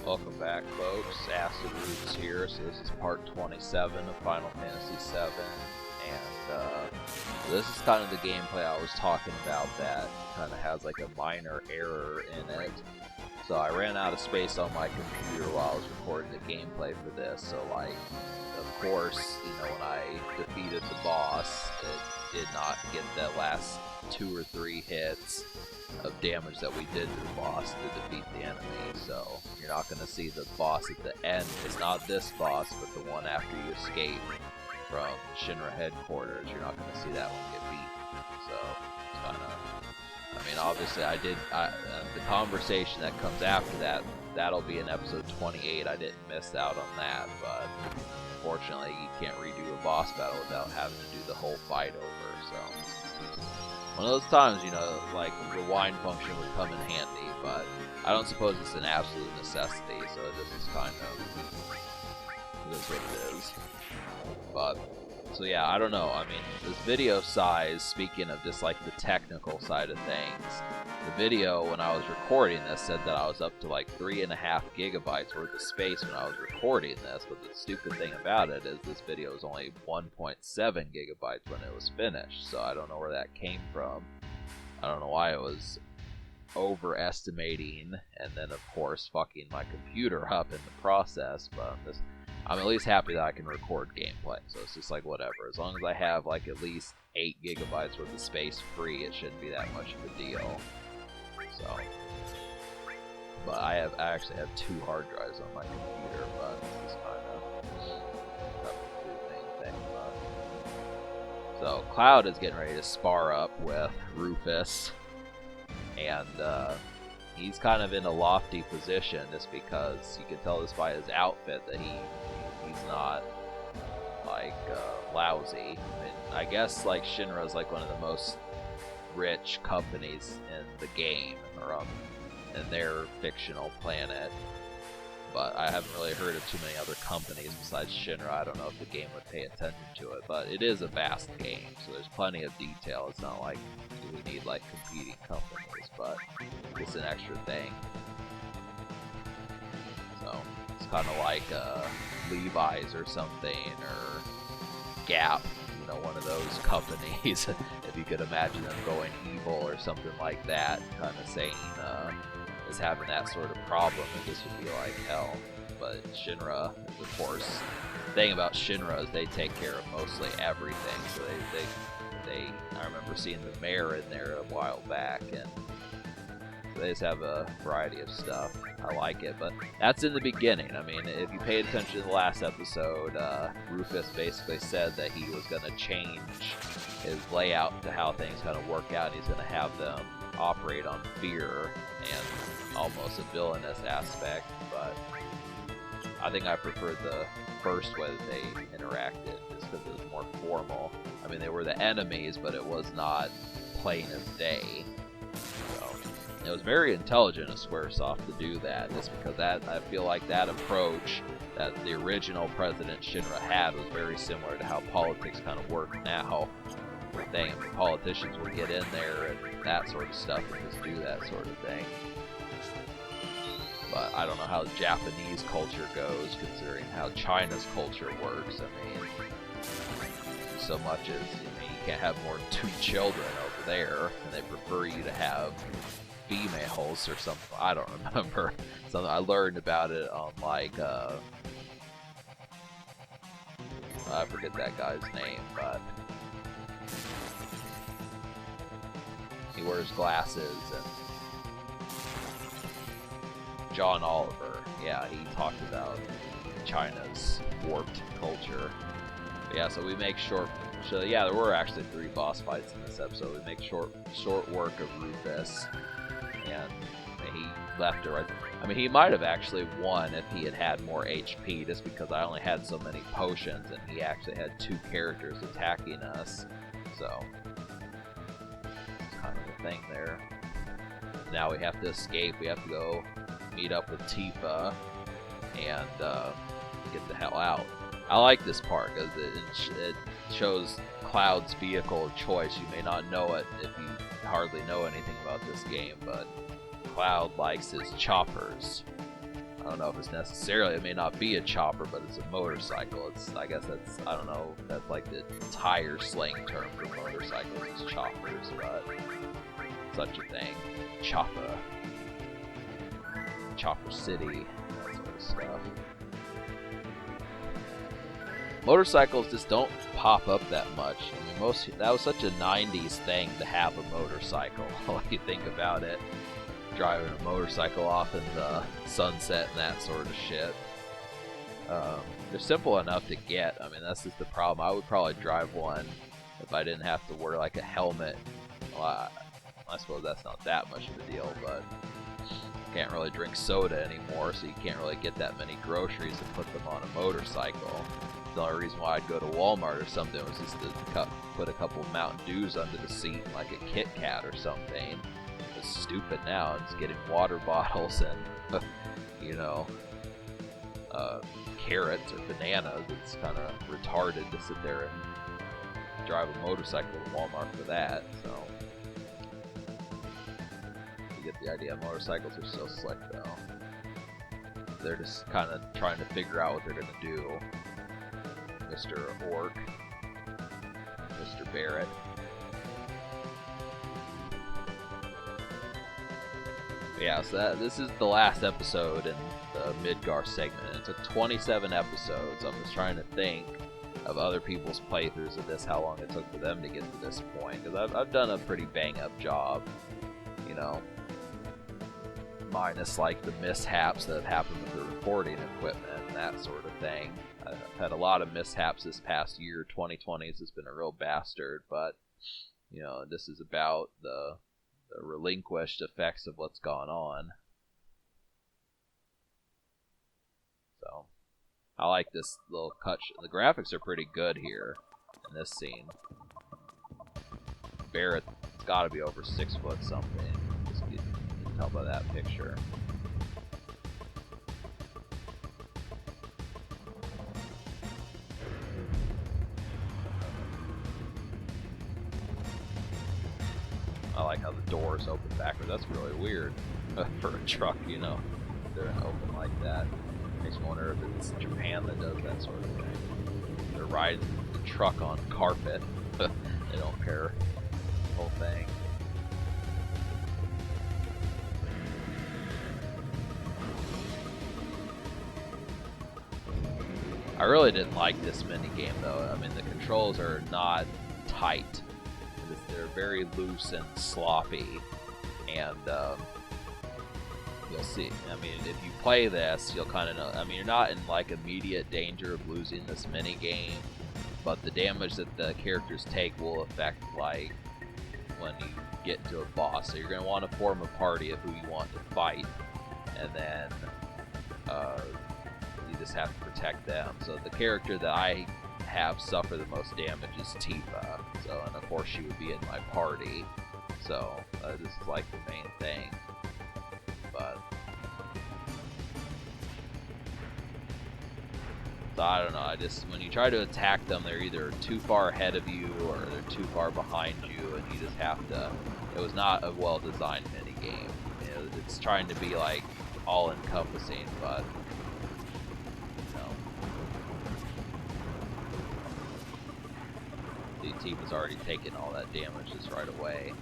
Welcome back, folks. Acid Roots here. So this is part 27 of Final Fantasy VII, and this is kind of the gameplay I was talking about that kind of has like a minor error in it. So I ran out of space on my computer while I was recording the gameplay for this. So like, of course, you know, when I defeated the boss, it did not get that last 2 or 3 hits of damage that we did to the boss to defeat the enemy. So you're not going to see the boss at the end. It's not this boss, but the one after you escape from Shinra headquarters. You're not going to see that one get beat. So it's kind of, I mean, obviously the conversation that comes after that, that'll be in episode 28. I didn't miss out on that, but unfortunately you can't redo a boss battle without having to do the whole fight over. So one of those times, you know, like the rewind function would come in handy, but I don't suppose it's an absolute necessity, so this is kind of, it is what it is. But, so yeah, I don't know, I mean, this video size, speaking of just like the technical side of things, the video when I was recording this said that I was up to like 3.5 gigabytes worth of space when I was recording this, but the stupid thing about it is this video is only 1.7 gigabytes when it was finished, so I don't know where that came from. I don't know why it was overestimating, and then of course fucking my computer up in the process, but I'm at least happy that I can record gameplay, so it's just like whatever. As long as I have like at least 8 gigabytes worth of space free, it shouldn't be that much of a deal. So, but I actually have 2 hard drives on my computer, but this is kind of nothing to do with anything. But so Cloud is getting ready to spar up with Rufus, and he's kind of in a lofty position just because you can tell this by his outfit that he's not like lousy. I mean, I guess like Shinra is like one of the most rich companies in the game, or in their fictional planet, but I haven't really heard of too many other companies besides Shinra. I don't know if the game would pay attention to it, but it is a vast game, so there's plenty of detail. It's not like we need like competing companies, but it's an extra thing. So it's kind of like Levi's or something, or Gap, you know, one of those companies. If you could imagine them going evil or something like that, kind of saying is having that sort of problem, and this would be like hell. But Shinra, of course, the thing about Shinra is they take care of mostly everything. So I remember seeing the mayor in there a while back, and they just have a variety of stuff. I like it, but that's in the beginning. I mean, if you paid attention to the last episode, Rufus basically said that he was going to change his layout to how things kind of work out. He's going to have them operate on fear and almost a villainous aspect, but I think I preferred the first way that they interacted, just because it was more formal. I mean, they were the enemies, but it was not plain as day. So it was very intelligent of Squaresoft to do that, just because that, I feel like that approach that the original President Shinra had was very similar to how politics kind of work now. Thing, politicians will get in there and that sort of stuff and just do that sort of thing. But I don't know how Japanese culture goes, considering how China's culture works. I mean, so much as, you can't have more than 2 children over there, and they prefer you to have females or something. I don't remember. Something I learned about it on like I forget that guy's name, but he wears glasses, and John Oliver, yeah, he talked about China's warped culture. But yeah, so we make so yeah, there were actually 3 boss fights in this episode. We make short work of Rufus, and he left it right there. I mean, he might have actually won if he had had more HP, just because I only had so many potions, and he actually had 2 characters attacking us, so kind of the thing there. Now we have to escape. We have to go meet up with Tifa and get the hell out. I like this part because it shows Cloud's vehicle of choice. You may not know it if you hardly know anything about this game, but Cloud likes his choppers. I don't know if it's necessarily, it may not be a chopper, but it's a motorcycle. I guess that's, I don't know, that's like the entire slang term for motorcycles is choppers, but such a thing. Chopper City, that sort of stuff. Motorcycles just don't pop up that much. I mean, that was such a 90s thing to have a motorcycle, when you think about it. Driving a motorcycle off in the sunset and that sort of shit. They're simple enough to get. I mean, that's just the problem. I would probably drive one if I didn't have to wear like a helmet. Well, I suppose that's not that much of a deal, but you can't really drink soda anymore, so you can't really get that many groceries and put them on a motorcycle. The only reason why I'd go to Walmart or something was just to put a couple Mountain Dews under the seat, like a Kit Kat or something. It's stupid now. It's getting water bottles and, you know, carrots or bananas. It's kind of retarded to sit there and drive a motorcycle to Walmart for that. So you get the idea. Motorcycles are so slick, though. They're just kind of trying to figure out what they're gonna do. Mr. Orc, Mr. Barrett. Yeah, so this is the last episode in the Midgar segment. It took 27 episodes. I'm just trying to think of other people's playthroughs of this, how long it took for them to get to this point. Because I've done a pretty bang-up job, you know, minus like the mishaps that have happened with the recording equipment and that sort of thing. I've had a lot of mishaps this past year. 2020 has been a real bastard, but, you know, this is about the relinquished effects of what's gone on. So, I like this little cut. The graphics are pretty good here in this scene. Barrett's got to be over 6 foot something. You can tell by that picture. I like how the doors open backwards. That's really weird for a truck, you know. They're open like that. Makes me wonder if it's Japan that does that sort of thing. They're riding the truck on carpet. They don't care. The whole thing. I really didn't like this minigame though. I mean, the controls are not tight. They're very loose and sloppy, and you'll see. I mean, if you play this, you'll kind of know. I mean, you're not in like immediate danger of losing this mini game, but the damage that the characters take will affect like when you get to a boss. So you're going to want to form a party of who you want to fight, and then you just have to protect them. So the character that I have suffer the most damage is Tifa. So, and of course she would be in my party. So this is like the main thing. But so I don't know. I just when you try to attack them, they're either too far ahead of you or they're too far behind you, and you just have to. It was not a well-designed mini game. You know, it's trying to be like all-encompassing, but. Tifa's already taken all that damage just right away.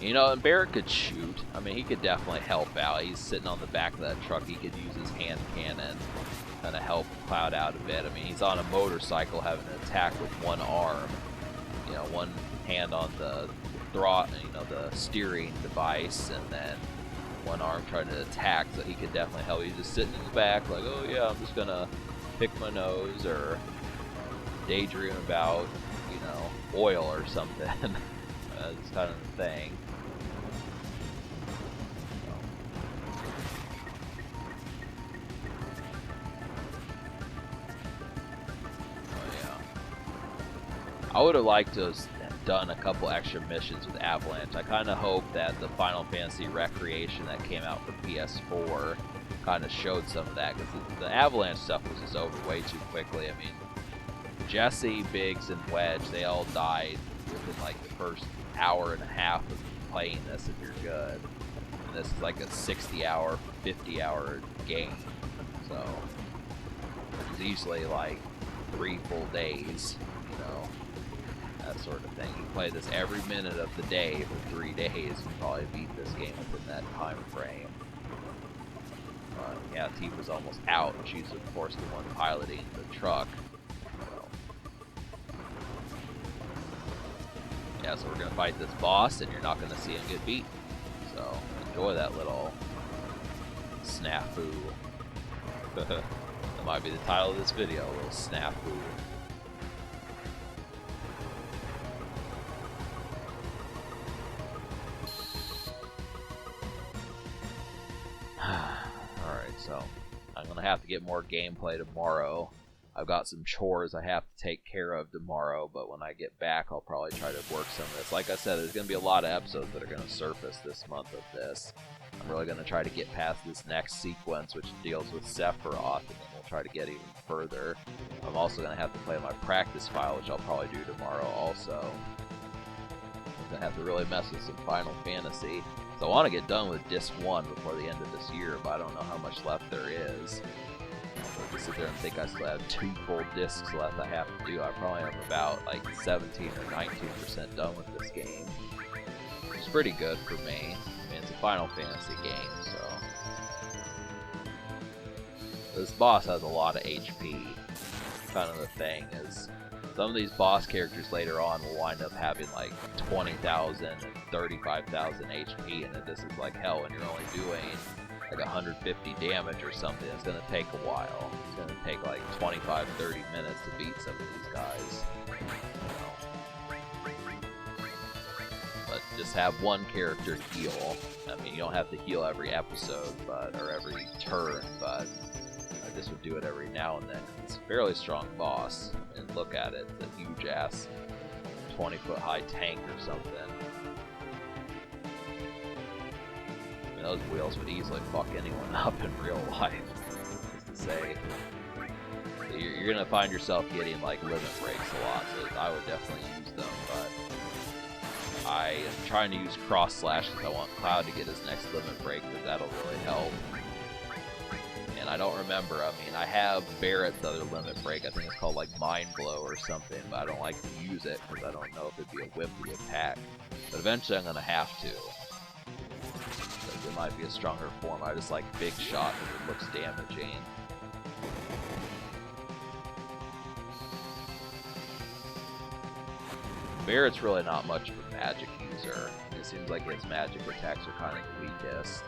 You know, and Barrett could shoot. I mean, he could definitely help out. He's sitting on the back of that truck. He could use his hand cannon kind of help Cloud out a bit. I mean, he's on a motorcycle having an attack with one arm. You know, one hand on the throttle, you know, the steering device, and then one arm trying to attack, so he could definitely help. He's just sitting in the back like, oh yeah, I'm just gonna pick my nose or daydream about, you know, oil or something. That's kind of the thing. Oh yeah. I would have liked to have done a couple extra missions with Avalanche. I kind of hope that the Final Fantasy Recreation that came out for PS4 kind of showed some of that, because the Avalanche stuff was just over way too quickly. I mean, Jesse, Biggs, and Wedge, they all died within like the first hour and a half of playing this if you're good. And this is like a 60-hour, 50-hour game. So, it's easily like 3 full days, you know, that sort of thing. You play this every minute of the day for 3 days, you probably beat this game within that time frame. Yeah, Tifa's almost out, and she's of course the one piloting the truck. So. Yeah, so we're gonna fight this boss, and you're not gonna see him get beat. So enjoy that little snafu. That might be the title of this video, a little snafu. Alright, so I'm gonna have to get more gameplay tomorrow. I've got some chores I have to take care of tomorrow, but when I get back, I'll probably try to work some of this. Like I said, there's going to be a lot of episodes that are going to surface this month of this. I'm really going to try to get past this next sequence, which deals with Sephiroth, and then we'll try to get even further. I'm also going to have to play my practice file, which I'll probably do tomorrow also. I'm going to have to really mess with some Final Fantasy. So I want to get done with Disc 1 before the end of this year, but I don't know how much left there is. To sit there and think I still have 2 full discs left I have to do. I probably am about like 17 or 19% done with this game. It's pretty good for me. I mean, it's a Final Fantasy game, so. This boss has a lot of HP. Kind of the thing is, some of these boss characters later on will wind up having like 20,000 and 35,000 HP, and this is like hell when you're only doing like 150 damage or something. It's going to take a while. It's going to take like 25-30 minutes to beat some of these guys. But just have one character heal. I mean, you don't have to heal every episode, or every turn, but I just would do it every now and then. It's a fairly strong boss, and look at it. It's a huge ass 20-foot high tank or something. Those wheels would easily fuck anyone up in real life. Just to say, you're gonna find yourself getting like limit breaks a lot. So I would definitely use them, but I am trying to use cross slash because I want Cloud to get his next limit break, because that'll really help. And I don't remember. I mean, I have Barrett's other limit break. I think it's called like Mind Blow or something, but I don't like to use it because I don't know if it'd be a whippy attack. But eventually, I'm gonna have to. It might be a stronger form. I just like Big Shot because it looks damaging. Barrett's really not much of a magic user. It seems like his magic attacks are kind of the weakest.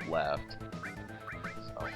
Left. So.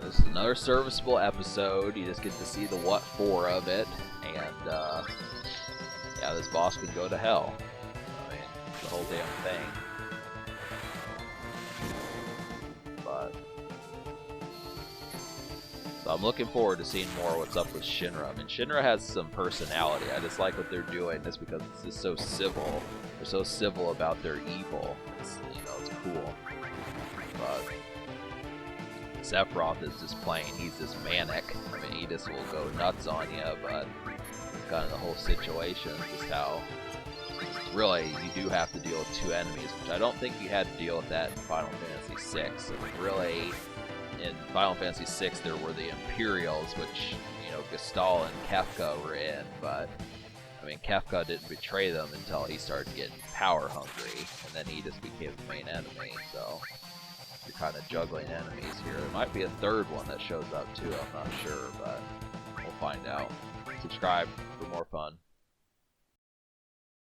This is another serviceable episode. You just get to see the what for of it, and yeah, this boss could go to hell. I mean, the whole damn thing. But so I'm looking forward to seeing more what's up with Shinra. I mean, Shinra has some personality. I just like what they're doing just because it's just so civil. They're so civil about their evil. It's, you know, it's cool. But Sephiroth is just plain. He's just manic. I mean, he just will go nuts on you, but it's kind of the whole situation. Just how really you do have to deal with 2 enemies, which I don't think you had to deal with that in Final Fantasy VI. So really, in Final Fantasy VI, there were the Imperials, which, you know, Gestalt and Kefka were in, but I mean, Kefka didn't betray them until he started getting power hungry, and then he just became the main enemy, so you're kind of juggling enemies here. There might be a 3rd one that shows up too, I'm not sure, but we'll find out. Subscribe for more fun.